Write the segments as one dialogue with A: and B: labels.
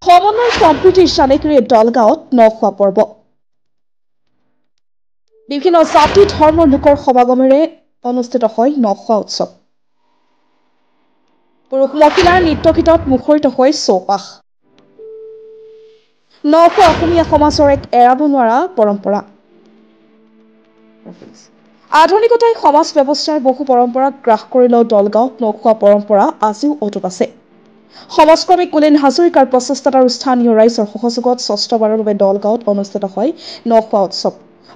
A: সমন্বয় সম্প্ৰীতিৰ চানেকিৰে দলগাঁৱত নখোৱা পৰ্ব বিভিন্ন জাতি ধৰ্মৰ লোকৰ সমাগমেৰে অনুষ্ঠিত হয় নখোৱা উৎসৱ। পুৰুষ মহিলাৰ নৃত্য গীতত মুখৰিত হয় চৌপাশ। নখোৱা অসমীয়া সমাজৰ এক এৰাব নোৱাৰা পৰম্পৰা। আধুনিকতাই সমাজ ব্যৱস্থাৰ বহু পৰম্পৰাক গ্ৰাস কৰিলেও দলগাঁৱত নখোৱা পৰম্পৰা আজিও অটুট আছে। সমাজকৰ্মী কুলেন হাজৰিকাৰ প্ৰচেষ্টাত আৰু স্থানীয় ৰাইজৰ সহযোগত ষষ্ঠবাৰৰ বাবে দলগাঁৱত অনুষ্ঠিত হয় নখোৱা উৎসৱ।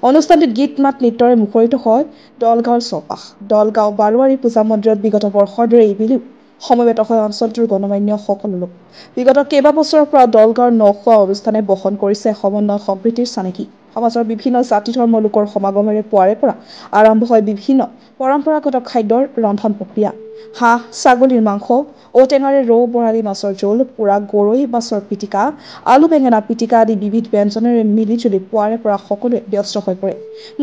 A: অনুষ্ঠানটিত গীত মাত নৃত্যৰে মুখৰিত হয় দলগাঁৱৰ চৌপাশ। দলগাঁও বাৰোৱাৰী পূজা মন্দিৰত বিগত বৰ্ষৰ দৰে এইবেলিও সমবেত হয় অঞ্চলটোৰ গণমান্য সকলো লোক। বিগত কেইবাবছৰৰ পৰা দলগাঁৱৰ নখোৱা অনুষ্ঠানে বহন কৰিছে সমন্বয় সম্প্ৰীতিৰ চানেকি। সমাজৰ বিভিন্ন জাতি ধৰ্মৰ লোকৰ সমাগমেৰে পুৱাৰে পৰা আৰম্ভ হয় বিভিন্ন পৰম্পৰাগত খাদ্যৰ ৰন্ধন প্ৰক্ৰিয়া। হাঁহ, ছাগলীৰ মাংস, ঔটেঙাৰে ৰৌ বৰালি মাছৰ জোল, পোৰা গৰৈ মাছৰ পিটিকা, আলু বেঙেনা পিটিকা আদি বিবিধ ব্যঞ্জনেৰে মিলিজুলি পুৱাৰে পৰা সকলোৱে ব্যস্ত হৈ পৰে।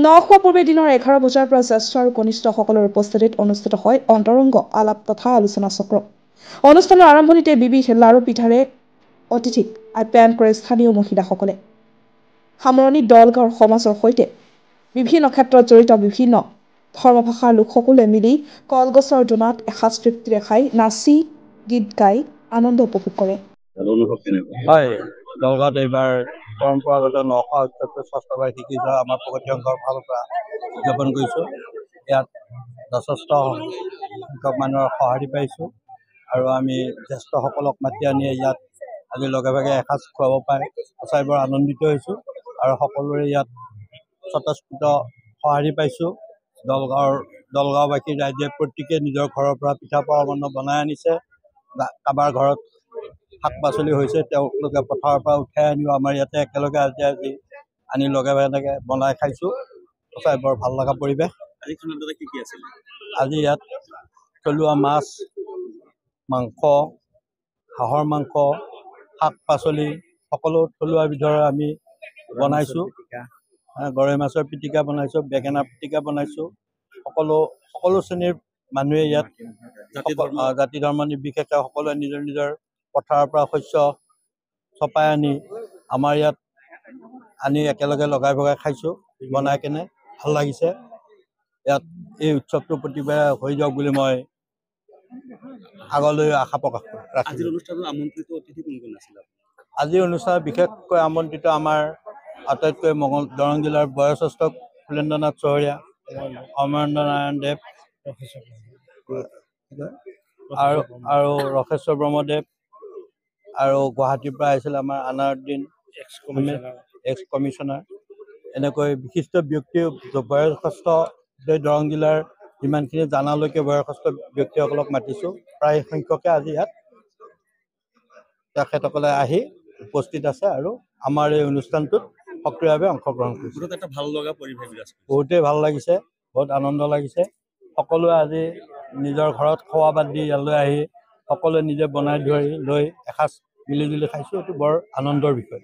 A: নখোৱা পূৰ্বে দিনৰ 11 বজাৰ পৰা জ্যেষ্ঠ আৰু কনিষ্ঠ সকলৰ উপস্থিতিত অনুষ্ঠিত হয় অন্তৰংগ আলাপ তথা আলোচনা চক্ৰ। অনুষ্ঠানৰ আৰম্ভণিতে বিবিধ লাৰু পিঠাৰে অতিথিক আপ্যায়ন কৰে স্থানীয় মহিলাসকলে। সামৰণিত দলগাঁৱৰ সমাজৰ সৈতে বিভিন্ন ক্ষেত্ৰত জড়িত বিভিন্ন ধৰ্মভাষাৰ লোকসকলে মিলি কলগছৰ দোনাত এসাঁজ তৃপ্তিৰে খাই নাচি গীত গাই আনন্দ উপভোগ কৰে।
B: হয়, দলগাঁৱত এইবাৰ পৰম্পৰাগত নখোৱা উৎসৱটো ষষ্ঠবাৰ শিকি যোৱা আমাৰ প্ৰগতি সংঘৰ ফালৰ পৰা উদযাপন কৰিছোঁ। ইয়াত যথেষ্ট সংখ্যক মানুহৰ সঁহাৰি পাইছোঁ আৰু আমি জ্যেষ্ঠসকলক মাতি আনি ইয়াত আজি লগে ভাগে এসাঁজ খুৱাব পাই সঁচাই বৰ আনন্দিত হৈছোঁ আৰু সকলোৰে ইয়াত স্বতঃস্ফূৰ্ত সঁহাৰি পাইছোঁ। দলগাঁওবাসীৰ ৰাইজে প্ৰত্যেকে নিজৰ ঘৰৰ পৰা পিঠা পৰমান্ন বনাই আনিছে। কাৰোবাৰ ঘৰত শাক পাচলি হৈছে তেওঁলোকে পথাৰৰ পৰা উঠাই আনিও আমাৰ ইয়াতে একেলগে আজি আনি লগে ভাগে বনাই খাইছোঁ। সঁচাই বৰ ভাল লগা পৰিৱেশ। আজি খানাত কি কি আছিল? আজি ইয়াত থলুৱা মাছ, মাংস, হাঁহৰ মাংস, শাক পাচলি সকলো থলুৱা বিধৰ আমি বনাইছোঁ। গৰৈ মাছৰ পিটিকা বনাইছোঁ, বেঙেনা পিটিকা বনাইছোঁ। সকলো শ্ৰেণীৰ মানুহে ইয়াত জাতি ধৰ্ম নিৰ্বিশেষে সকলোৱে নিজৰ নিজৰ পথাৰৰ পৰা শস্য চপাই আনি আমাৰ ইয়াত আনি একেলগে লগাই ভগাই খাইছোঁ। বনাই কেনে ভাল লাগিছে। ইয়াত এই উৎসৱটো প্ৰতিবাৰে হৈ যাওক বুলি মই আগলৈ আশা প্ৰকাশ কৰোঁ। আজিৰ অনুষ্ঠানত আমন্ত্ৰিত অতিথি কোন কোন আছিল? আজিৰ অনুষ্ঠানত বিশেষকৈ আমন্ত্ৰিত আমাৰ আটাইতকৈ দৰং জিলাৰ বয়োজ্যেষ্ঠ কুলেন্দ্ৰনাথ চহৰীয়া, অমৰেন্দ্ৰ নাৰায়ণ দেৱ আৰু ৰসেশ্বৰ ব্ৰহ্মদেৱ আৰু গুৱাহাটীৰ পৰা আহিছিল আমাৰ আনাৰুদ্দিন এক্স কমিশ্যনাৰ। এনেকৈ বিশিষ্ট ব্যক্তি বয়োজ্যেষ্ঠ দৰং জিলাৰ যিমানখিনি জানালৈকে বয়সস্থ ব্যক্তিসকলক মাতিছোঁ। প্ৰায় সংখ্যকে আজি ইয়াত তেখেতসকলে আহি উপস্থিত আছে আৰু আমাৰ এই অনুষ্ঠানটোত সক্ৰিয়ভাৱে অংশগ্ৰহণ কৰিছে। এটা ভাল লগা পৰিৱেশ বহুতেই ভাল লাগিছে, বহুত আনন্দ লাগিছে। সকলোৱে আজি নিজৰ ঘৰত খোৱা বাদ দি ইয়ালৈ আহি সকলোৱে নিজে বনাই ধৰি লৈ এসাঁজ মিলি জুলি খাইছোঁ। এইটো বৰ আনন্দৰ বিষয়।